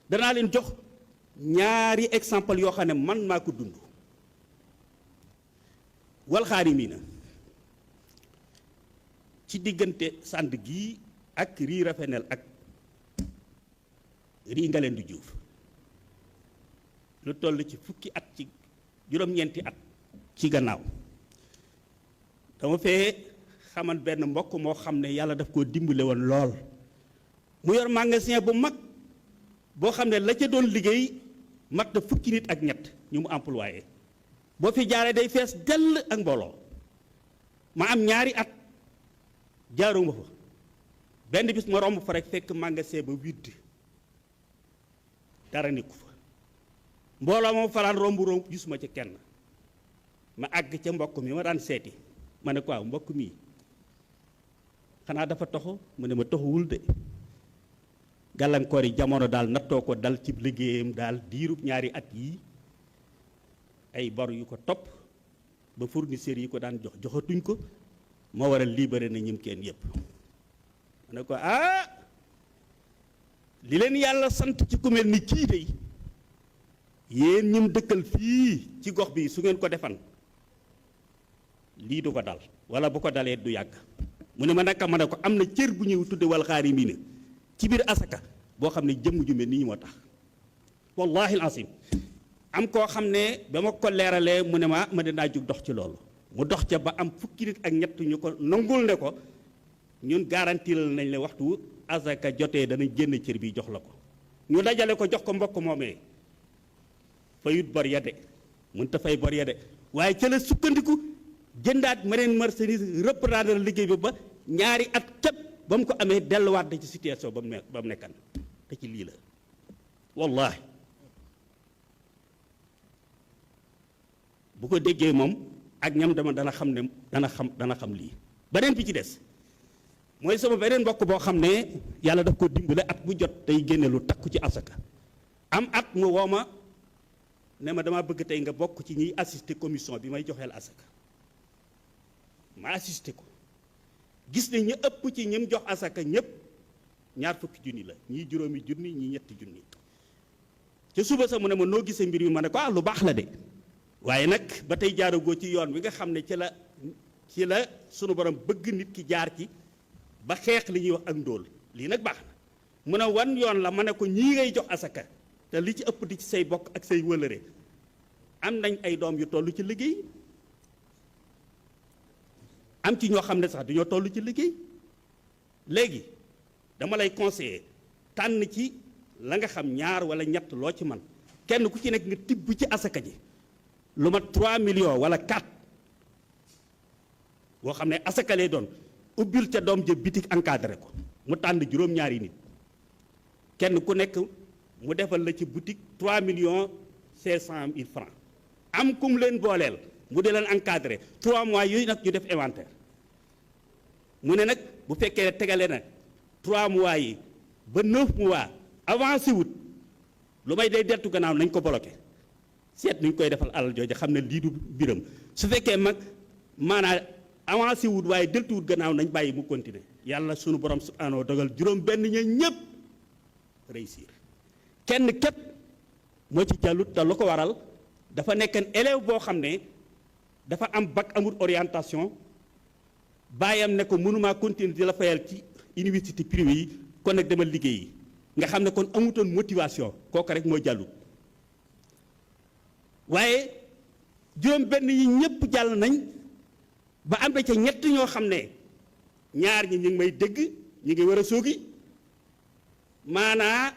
danaa leen jox ñaari exemple yoo xam ne man maa ko dund. wal xaarimiina ci diggante sànd gii ak rii Rafenel ak rii Ngalendu Juuf lu toll ci fukki at ci juróom-ñeenti at ci gannaaw dama fee xaman benn mbokk moo xam ne yàlla daf koo dimbale woon lool mu yor magasin bu mag boo xam ne la ca doon liggéey mat na fukki nit ak ñett ñu mu employé boo fi jaaree day fees dell ak mbooloo ma am ñaari at jaaruma fa benn bis ma romb fa rek fekk magasin ba widd dara nekku fa mbooloo moom falaan romb gisuma ci kenn ma àgg ca mbokk mi ma daan seeti ma ne ko waaw mbokk mi xanaa dafa toxo mu ne ma toxuwul de gàllankoor yi jamono daal nattoo ko dal ci liggéeyam daal diirub ñaari at yi ay bor yu ko topp ba fournisseurs yi ko daan jox joxatuñ ko moo waral libéré na ñim kenn yépp ma ne ko li leen yàlla sant ci ku mel ni kii dey yéen ñim dëkkal fii ci gox bi su ngeen ko defan lii du ko dal wala bu ko dalee du yàgg mu ne ma naka ma ne ko am na cër bu ñuy tudde wal xaarimiina ci biir asaka boo xam ne jëmm ju mel nii moo tax wallahi alasim am koo xam ne ba ma ko leeralee mu ne ma dinaa jug dox ci loolu mu dox ca ba am fukki nit ak ñett ñu ko nangul ne ko ñun garantilal nañ la waxtu asaka jotee dana génn cër bi jox la ko ñu dajale ko jox ko mbokk moomee fayut bor ya de mënta fay bor ya de waaye ca la sukkandiku jëndaat meneen marchandise reprendre liggéey bi ba ñaari at képp ba mu ko amee delluwaat da ci situation ba mu nekkan te ci lii la wallahi bu ko déggee moom ak ñam dama dana xam ne dana xam lii beneen bi ci des mooy sama beneen mbokk boo xam ne yàlla daf ko dimbale at bu jot tey génne lu takku ci asaka am at mu woo ma ne ma dama bëgg tey nga bokk ci ñiy assister commission bi may joxeel asaka ma assister ko gis ne ñu ëpp ci ñim jox asaka ñëpp ñaar fukki junni la ñii juróomi junni ñii ñetti junni ca suba sa mu ne ma noo gisee mbir mi ma ne ko lu baax la de waaye nag ba tey jaaragoo ci yoon wi nga xam ne ci la sunu borom bëgg nit ki jaar ci ba xeex li ñuy wax ak ndóol lii nag baax na mu ne wan yoon la ma ne ko ñii ngay jox asaka te li ci ëpp di ci say bokk ak say wëlëre am nañ ay doom yu toll ci liggéey am ci ñoo xam ne sax dañoo toll ci liggéey léegi dama lay conseiller tànn ci la nga xam ñaar wala ñett loo ci man kenn ku ci nekk nga tibb ci asaka ji lu mat 3 millions wala 4 boo xam ne asaka lay doon ubbil ca doom ja bitik encadré ko mu tànn juróom-ñaari nit kenn ku nekk mu defal la ci boutique 3 millions 500 000 francs am kum leen booleel mu di leen encadré 3 mois yooyu nag ñu def inventaire mu ne nag bu fekkee tegale na 3 mois yi ba 9 mois avancé wut lu may day deltu gannaaw nañ ko bloqué seet nuñ koy defal alal jooju xam ne lii du biram su fekkee mag maanaa avancé wut waaye deltu wut gannaaw nañ bàyyi mu continuer yàlla sunu borom subhanahu dogal juróom benn ña ñëpp réussir kenn képp moo ci jàllut te lu ko waral dafa nekkan élève boo xam ne dafa am bac amul orientation baayam ne ko mënumaa continuer di la fayal ci université privée yi kon nag demal liggéeyi nga xam ne kon amutoon motivation kooku rek moo jàllut waaye juróom benn yi ñëpp jàll nañ ba am na ca ñett ñoo xam ne ñaar ñi ñu ngi may dégg ñu ngi war a soogi maanaa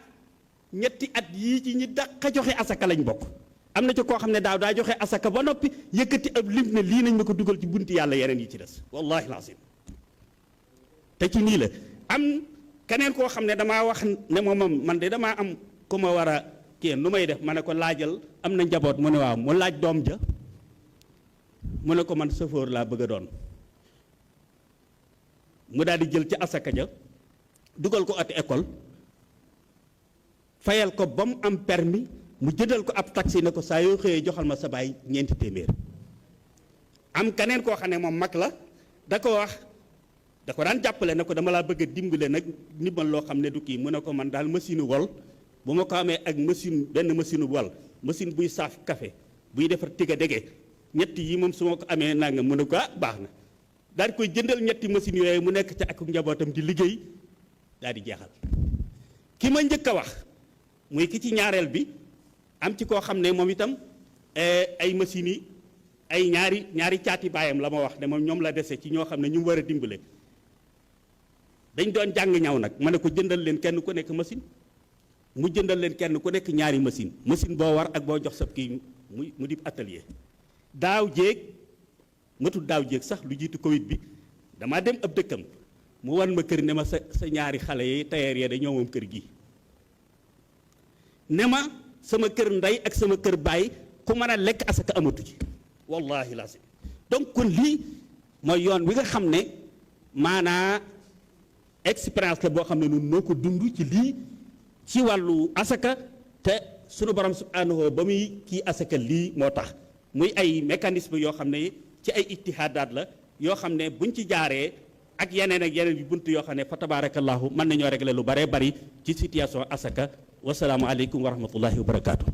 ñetti at yii ci ñi dàq joxe asaka lañ bokk am na ci koo xam ne daaw daa joxe asaka ba noppi yëkkati ab lim ne lii nañ ma ko dugal ci bunti yàlla yeneen yi ci des wallahi lazim te ci nii la am keneen koo xam ne damaa wax ne moom man de damaa am ku ma war a kii nu may def ma ne ko laajal am na njaboot mu ne waaw mu laaj doom ja mu ne ko man chauffeur laa bëgg a doon mu daal di jël ci asaka ja dugal ko ati école fayal ko ba mu am permis mu jëndal ko ab taxi ne ko saa yoo xëyee joxal ma sa baay ñeenti téeméer am keneen koo xam ne moom mag la da ko wax da ko daan jàppale ne ko dama laa bëgg a dimbale nag ndimbal loo xam ne du kii mu ne ko man daal machine wol bu ma ko amee ak machine benn machine wal machine buy saaf café buy defar tiga dege ñett yi moom su ma ko amee nanga mu ne ko baax na daal di koy jëndal ñetti machines yooyu mu nekk ca ak njabootam di liggéey daal di jeexal. ki ma njëkk a wax muy ki ci ñaareel bi am ci koo xam ne moom itam ay machines yi ay ñaari caati baayam la ma wax ne moom ñoom la dese ci ñoo xam ne ñu war a dimbale dañ doon jàng ñaw nag ma ne ko jëndal leen kenn ku nekk machine mu jëndal leen kenn ku nekk ñaari machine boo war ak boo jox sa kii mu di atelier. daaw jéeg matul daaw jéeg sax lu jiitu Covid bi damaa dem ab dëkkam mu wan ma kër ne ma sa ñaari xale yi tailleur yi dañoo moom kër gi ne ma sama kër ndey ak sama kër baay ku mën a lekk asaka amatu ci wallahi la donc kon lii mooy yoon wi nga xam ne maanaa expérience la boo xam ne nun noo ko dund ci lii ci wàllu asaka te sunu borom subhanahu ba muy kii asaka lii moo tax muy ay mécanisme yoo xam ne ci ay ijtihaadaat la yoo xam ne buñ ci jaaree ak yeneen yu bunt yoo xam ne fa tabarakallahu mën nañoo régler lu baree bari ci situation asaka wasalaamu aleykum wa rahmatullahi wa barakaatu.